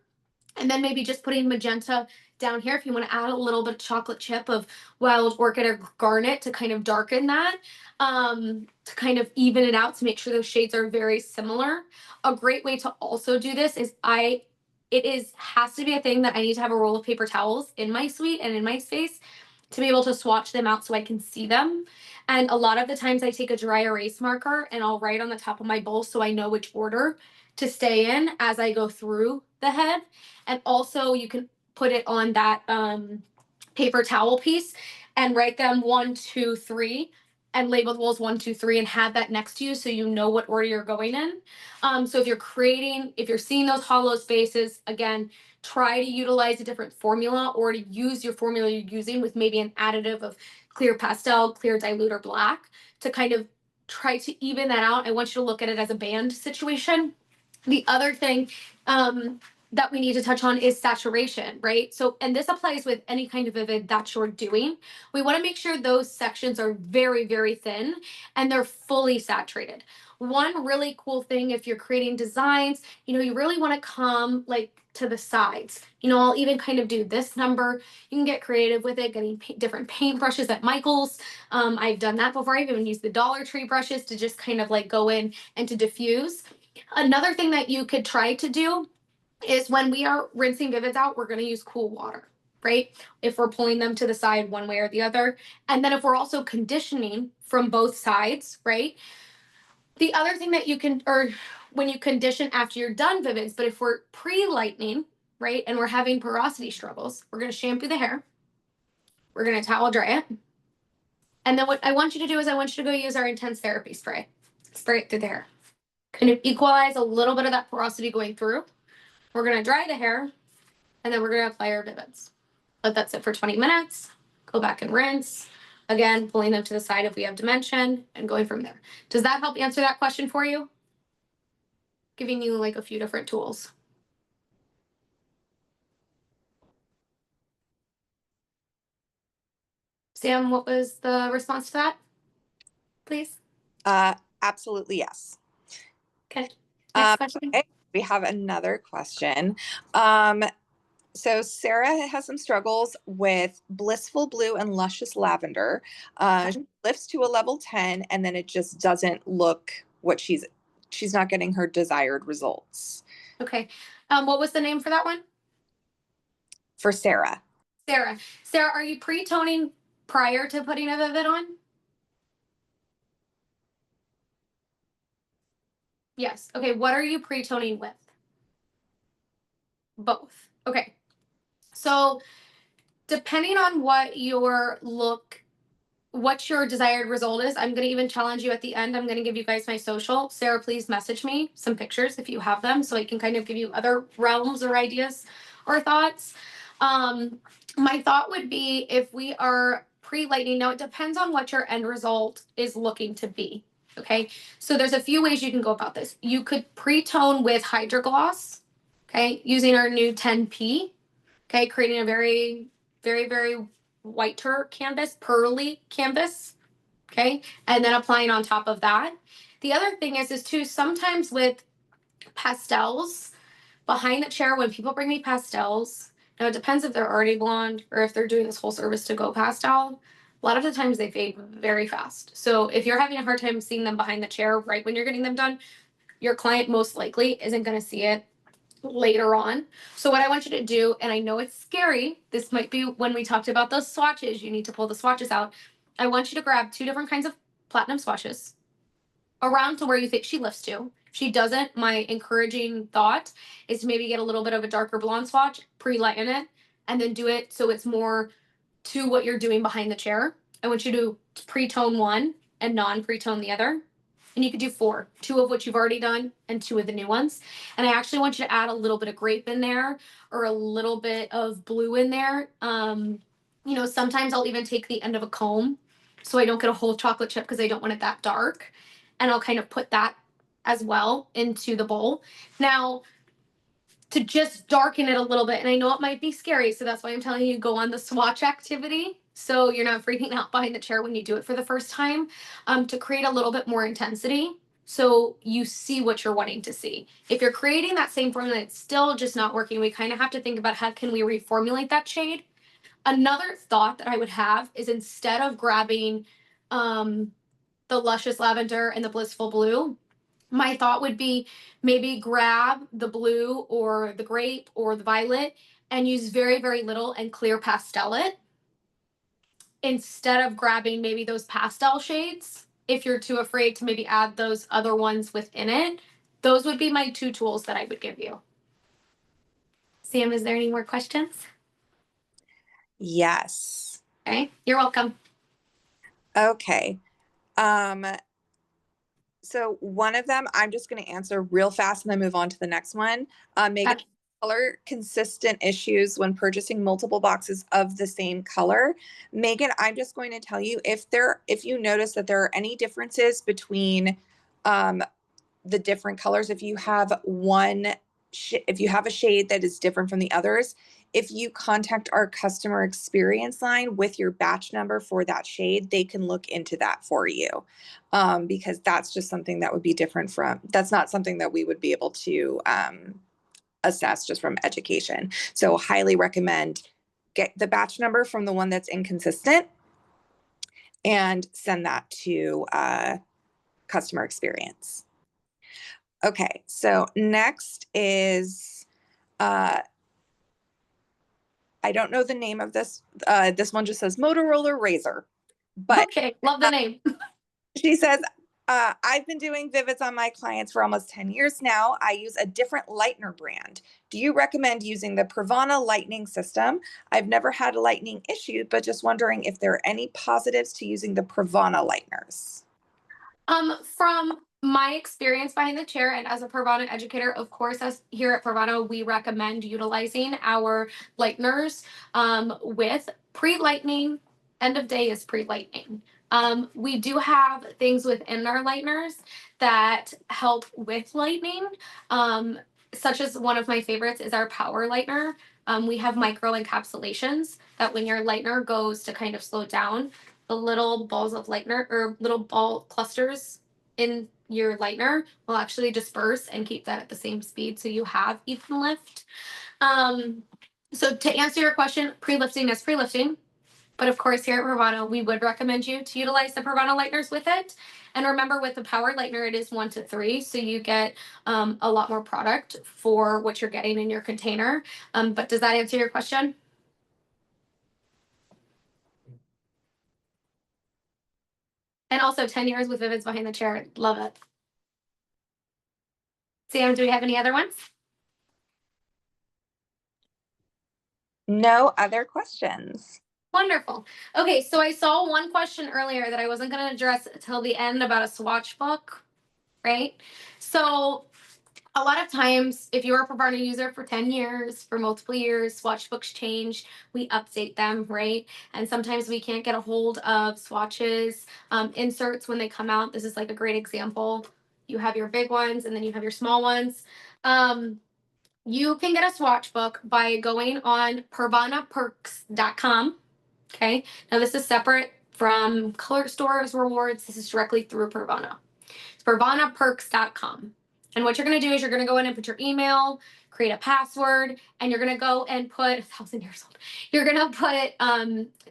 and then maybe just putting magenta down here if you want to add a little bit of chocolate chip of wild orchid or garnet to kind of darken that, to kind of even it out to make sure those shades are very similar. A great way to also do this is has to be a thing that I need to have a roll of paper towels in my suite and in my space to be able to swatch them out so I can see them. And a lot of the times I take a dry erase marker and I'll write on the top of my bowl so I know which order to stay in as I go through the head. And also you can put it on that paper towel piece and write them 1, 2, 3 and label the walls 1, 2, 3 and have that next to you so you know what order you're going in. So if you're seeing those hollow spaces, again, try to utilize a different formula or to use your formula you're using with maybe an additive of clear pastel, clear dilute, or black to kind of try to even that out. I want you to look at it as a band situation. The other thing that we need to touch on is saturation, right? So, and this applies with any kind of vivid that you're doing. We want to make sure those sections are very, very thin and they're fully saturated. One really cool thing, if you're creating designs, you really want to come like to the sides. I'll even kind of do this number. You can get creative with it, getting different paint brushes at Michael's. I've done that before. I've even used the Dollar Tree brushes to just kind of like go in and to diffuse. Another thing that you could try to do is when we are rinsing Vivids out, we're going to use cool water, right? If we're pulling them to the side one way or the other. And then if we're also conditioning from both sides, right? The other thing that you can, or when you condition after you're done Vivids, but if we're pre-lightening, right, and we're having porosity struggles, we're going to shampoo the hair. We're going to towel dry it. And then what I want you to do is I want you to go use our intense therapy spray. Spray it through the hair. Kind of equalize a little bit of that porosity going through. We're going to dry the hair, and then we're going to apply our Vivids. Let that sit for 20 minutes. Go back and rinse. Again, pulling them to the side if we have dimension, and going from there. Does that help answer that question for you? Giving you like a few different tools. Sam, what was the response to that? Please. Absolutely yes. Okay. Next question. Okay, we have another question. So Sarah has some struggles with blissful blue and luscious lavender. She lifts to a level 10 and then it just doesn't look what she's not getting her desired results. Okay. What was the name for that one? For Sarah. Sarah, are you pre-toning prior to putting a Vivid on? Yes. Okay, what are you pre-toning with? Both. Okay. So depending on what your desired result is, I'm going to even challenge you at the end. I'm going to give you guys my social. Sarah, please message me some pictures if you have them so I can kind of give you other realms or ideas or thoughts. My thought would be if we are pre-lightening, now it depends on what your end result is looking to be. Okay, so there's a few ways you can go about this. You could pre-tone with Hydro Gloss, okay, using our new 10P, okay, creating a very, very, very whiter canvas, pearly canvas, okay, and then applying on top of that. The other thing is too, sometimes with pastels behind the chair, when people bring me pastels, now it depends if they're already blonde or if they're doing this whole service to go pastel. A lot of the times they fade very fast. So if you're having a hard time seeing them behind the chair right when you're getting them done, your client most likely isn't going to see it later on. So what I want you to do, and I know it's scary, this might be when we talked about those swatches, you need to pull the swatches out. I want you to grab 2 different kinds of platinum swatches around to where you think she lifts to. If she doesn't, my encouraging thought is to maybe get a little bit of a darker blonde swatch, pre-lighten it, and then do it so it's more to what you're doing behind the chair. I want you to pre-tone one and non-pre-tone the other. And you could do 4, 2 of which you've already done and 2 of the new ones. And I actually want you to add a little bit of grape in there or a little bit of blue in there. Sometimes I'll even take the end of a comb so I don't get a whole chocolate chip because I don't want it that dark. And I'll kind of put that as well into the bowl. Now, to just darken it a little bit, and I know it might be scary, so that's why I'm telling you go on the swatch activity so you're not freaking out behind the chair when you do it for the first time, to create a little bit more intensity so you see what you're wanting to see. If you're creating that same formula, it's still just not working, we kind of have to think about how can we reformulate that shade. Another thought that I would have is instead of grabbing the Luscious Lavender and the Blissful Blue, my thought would be maybe grab the blue or the grape or the violet and use very, very little and clear pastel it instead of grabbing maybe those pastel shades. If you're too afraid to maybe add those other ones within it, those would be my 2 tools that I would give you. Sam, is there any more questions? Yes. Okay, you're welcome. Okay. So one of them, I'm just going to answer real fast and then move on to the next one. Megan, color consistent issues when purchasing multiple boxes of the same color. Megan, I'm just going to tell you if you notice that there are any differences between the different colors, if you have if you have a shade that is different from the others, if you contact our customer experience line with your batch number for that shade, they can look into that for you, because that's just something that would be different that's not something that we would be able to assess just from education. So highly recommend get the batch number from the one that's inconsistent and send that to customer experience. Okay, so next is, I don't know the name of this. This one just says Motorola Razor. But okay, love the name. She says, I've been doing Vivids on my clients for almost 10 years now. I use a different Lightener brand. Do you recommend using the PRAVANA lightening system? I've never had a lightening issue, but just wondering if there are any positives to using the PRAVANA lighteners. From my experience behind the chair and as a PRAVANA educator, of course, as here at PRAVANA, we recommend utilizing our lighteners with pre-lightening. End of day is pre-lightening. We do have things within our lighteners that help with lightening, such as one of my favorites is our power lightener. We have micro encapsulations that when your lightener goes to kind of slow down, the little balls of lightener or little ball clusters in your lightener will actually disperse and keep that at the same speed so you have even lift. So to answer your question, pre-lifting is pre-lifting. But of course, here at PRAVANA, we would recommend you to utilize the PRAVANA lighteners with it. And remember, with the power lightener, it is 1 to 3, so you get a lot more product for what you're getting in your container. But does that answer your question? And also 10 years with Vivids behind the chair. Love it. Sam, do we have any other ones? No other questions. Wonderful. Okay, so I saw one question earlier that I wasn't going to address till the end about a swatch book, right? So a lot of times, if you're a PRAVANA user for 10 years, for multiple years, swatch books change, we update them, right? And sometimes we can't get a hold of swatches, inserts when they come out. This is like a great example. You have your big ones and then you have your small ones. You can get a swatch book by going on PRAVANAperks.com. Okay, now this is separate from color stores rewards. This is directly through PRAVANA. It's PRAVANAperks.com. And what you're going to do is you're going to go in and put your email, create a password, and you're going to go and put 1,000 years old. You're going to put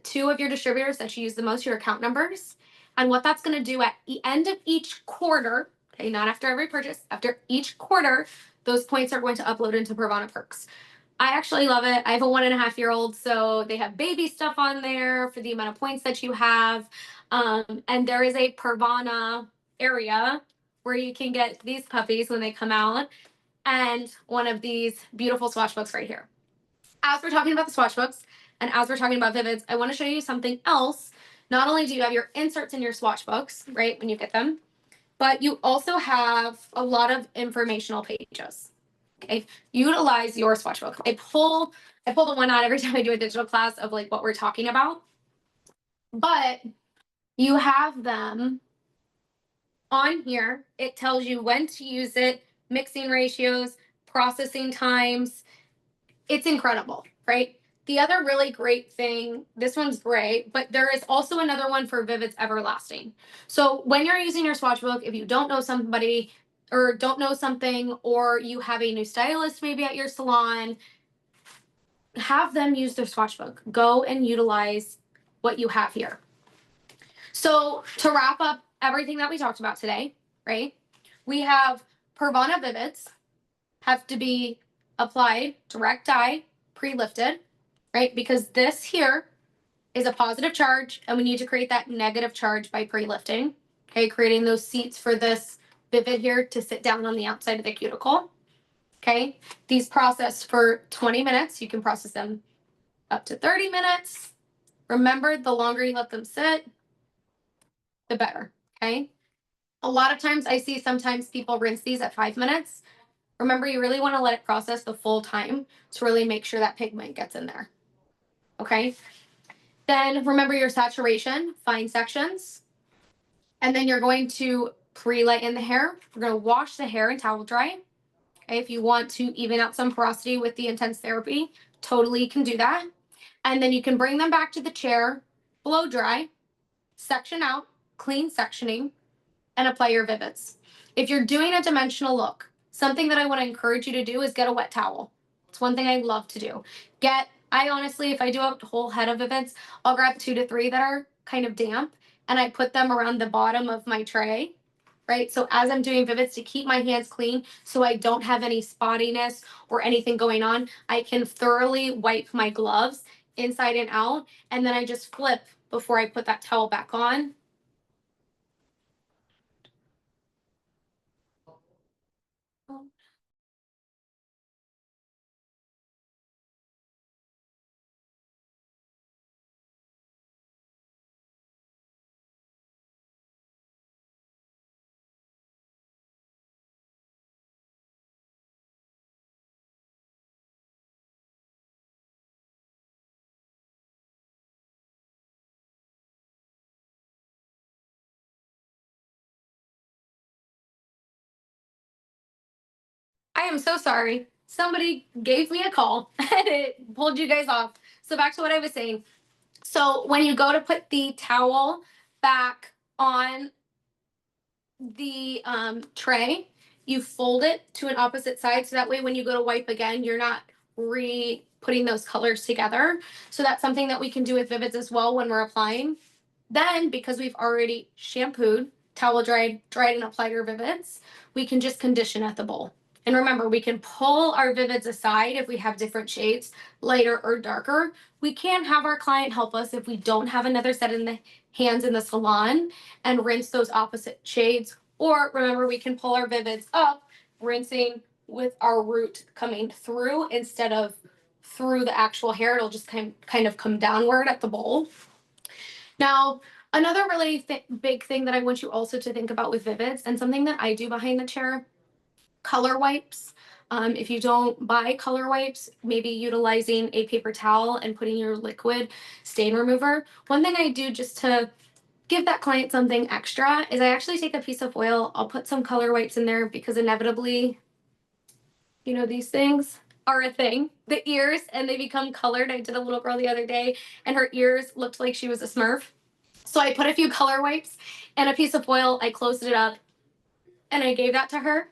2 of your distributors that you use the most, your account numbers. And what that's going to do at the end of each quarter, okay, not after every purchase, after each quarter, those points are going to upload into PRAVANA Perks. I actually love it. I have a 1.5-year-old, so they have baby stuff on there for the amount of points that you have. And there is a PRAVANA area where you can get these puppies when they come out and one of these beautiful swatch books right here. As we're talking about the swatch books and as we're talking about Vivids, I want to show you something else. Not only do you have your inserts in your swatch books, right, when you get them, but you also have a lot of informational pages. Okay, utilize your swatch book. I pull the one out every time I do a digital class of like what we're talking about, but you have them on here. It tells you when to use it, mixing ratios, processing times. It's incredible, right? The other really great thing, this one's great, but there is also another one for Vivids Everlasting. So when you're using your swatch book, if you don't know somebody or don't know something, or you have a new stylist maybe at your salon, have them use their swatch book. Go and utilize what you have here. So to wrap up everything that we talked about today, right? We have PRAVANA Vivids have to be applied direct dye, pre-lifted, right? Because this here is a positive charge and we need to create that negative charge by pre-lifting. Okay, creating those seats for this Vivid here to sit down on the outside of the cuticle. Okay, these process for 20 minutes. You can process them up to 30 minutes. Remember, the longer you let them sit, the better. Okay, a lot of times I see sometimes people rinse these at 5 minutes. Remember, you really want to let it process the full time to really make sure that pigment gets in there. Okay, then remember your saturation, fine sections. And then you're going to pre-lighten the hair. We're going to wash the hair and towel dry. Okay, if you want to even out some porosity with the intense therapy, totally can do that. And then you can bring them back to the chair, blow dry, section out, clean sectioning, and apply your Vivids. If you're doing a dimensional look, something that I want to encourage you to do is get a wet towel. It's one thing I love to do. I honestly, if I do a whole head of Vivids, I'll grab 2 to 3 that are kind of damp and I put them around the bottom of my tray, right? So as I'm doing Vivids to keep my hands clean so I don't have any spottiness or anything going on, I can thoroughly wipe my gloves inside and out, and then I just flip before I put that towel back on. I am so sorry. Somebody gave me a call and it pulled you guys off. So back to what I was saying. So when you go to put the towel back on the tray, you fold it to an opposite side. So that way when you go to wipe again, you're not putting those colors together. So that's something that we can do with Vivids as well when we're applying. Then, because we've already shampooed, towel dried and applied our Vivids, we can just condition at the bowl. And remember, we can pull our Vivids aside if we have different shades, lighter or darker. We can have our client help us if we don't have another set in the hands in the salon and rinse those opposite shades. Or remember, we can pull our Vivids up, rinsing with our root coming through instead of through the actual hair. It'll just kind of come downward at the bowl. Now, another really big thing that I want you also to think about with Vivids, and something that I do behind the chair, color wipes. If you don't buy color wipes, maybe utilizing a paper towel and putting your liquid stain remover. One thing I do just to give that client something extra is I actually take a piece of oil, I'll put some color wipes in there because inevitably, you know, these things are a thing. The ears, and they become colored. I did a little girl the other day and her ears looked like she was a Smurf. So I put a few color wipes and a piece of oil, I closed it up, and I gave that to her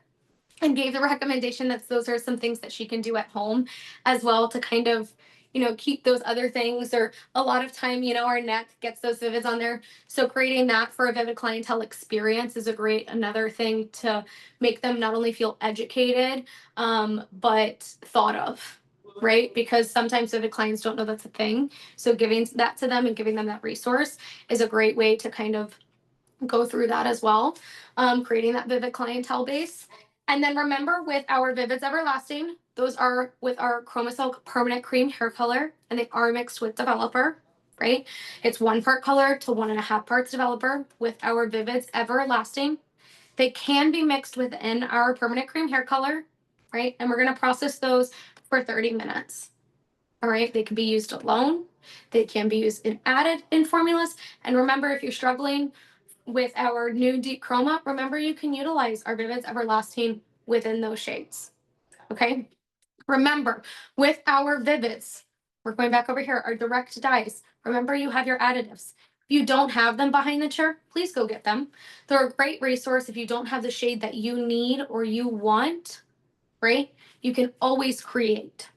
and gave the recommendation that those are some things that she can do at home as well to kind of, you know, keep those other things. Or a lot of time, you know, our neck gets those Vivids on there. So creating that for a Vivid clientele experience is a great another thing to make them not only feel educated, but thought of, right? Because sometimes Vivid clients don't know that's a thing. So giving that to them and giving them that resource is a great way to kind of go through that as well, creating that Vivid clientele base. And then remember, with our Vivids Everlasting, those are with our ChromaSilk permanent cream hair color, and they are mixed with developer, right? It's 1 part color to 1.5 parts developer with our Vivids Everlasting. They can be mixed within our permanent cream hair color, right? And we're going to process those for 30 minutes. All right, they can be used alone. They can be used added in formulas. And remember, if you're struggling with our new deep chroma, remember you can utilize our Vivids Everlasting within those shades. Okay. Remember, with our Vivids, we're going back over here, our direct dyes. Remember, you have your additives. If you don't have them behind the chair, please go get them. They're a great resource if you don't have the shade that you need or you want, right? You can always create.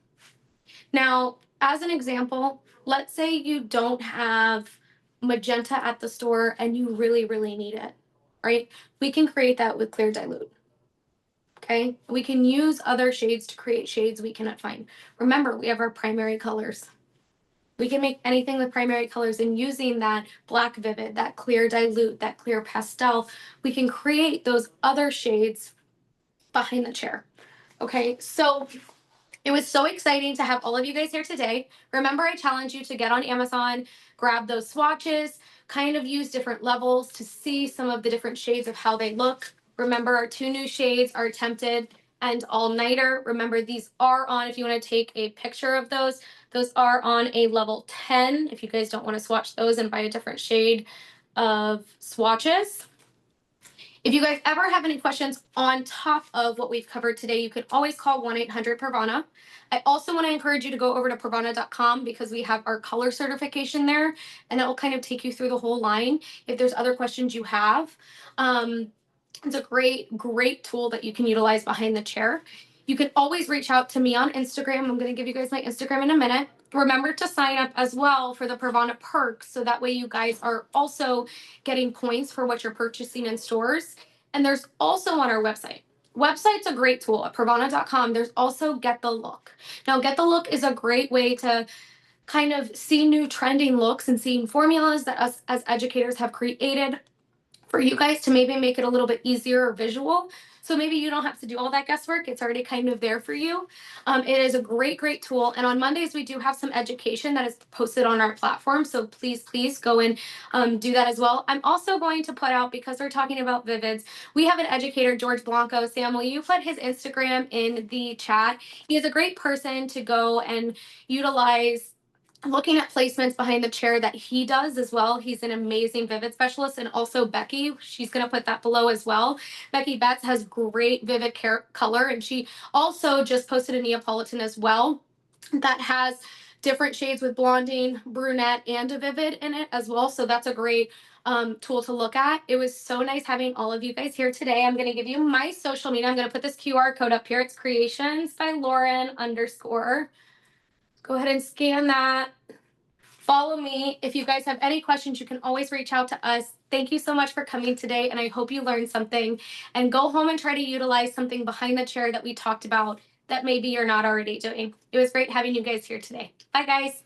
Now, as an example, let's say you don't have magenta at the store and you really, really need it, right? We can create that with clear dilute. Okay, we can use other shades to create shades we cannot find. Remember, we have our primary colors. We can make anything with primary colors, and using that black vivid, that clear dilute, that clear pastel, we can create those other shades behind the chair. Okay, so it was so exciting to have all of you guys here today. Remember, I challenged you to get on Amazon, grab those swatches, kind of use different levels to see some of the different shades of how they look. Remember, our 2 new shades are Tempted and All Nighter. Remember, these are on, if you want to take a picture of those are on a level 10. If you guys don't want to swatch those and buy a different shade of swatches. If you guys ever have any questions on top of what we've covered today, you can always call 1-800-PRAVANA. I also want to encourage you to go over to pravana.com because we have our color certification there, and that will kind of take you through the whole line if there's other questions you have. It's a great tool that you can utilize behind the chair. You can always reach out to me on Instagram. I'm going to give you guys my Instagram in a minute. Remember to sign up as well for the Pravana perks, so that way you guys are also getting points for what you're purchasing in stores. And there's also on our website. Website's a great tool at pravana.com. There's also Get the Look. Now, Get the Look is a great way to kind of see new trending looks and seeing formulas that us as educators have created for you guys to maybe make it a little bit easier or visual. So maybe you don't have to do all that guesswork. It's already kind of there for you. It is a great tool. And on Mondays, we do have some education that is posted on our platform. So please go and do that as well. I'm also going to put out, because we're talking about Vivids, we have an educator, George Blanco. Sam, will you put his Instagram in the chat? He is a great person to go and utilize, looking at placements behind the chair that he does as well. He's an amazing Vivid specialist. And also Becky, she's going to put that below as well. Becky Betts has great Vivid color, and she also just posted a Neapolitan as well that has different shades with blonding, brunette, and a Vivid in it as well. So that's a great tool to look at. It was so nice having all of you guys here today. I'm going to give you my social media. I'm going to put this QR code up here. It's creations by Lauren _. Go ahead and scan that Follow me. If you guys have any questions, you can always reach out to us. Thank you so much for coming today, and I hope you learned something. And go home and try to utilize something behind the chair that we talked about that maybe you're not already doing. It was great having you guys here today. Bye, guys.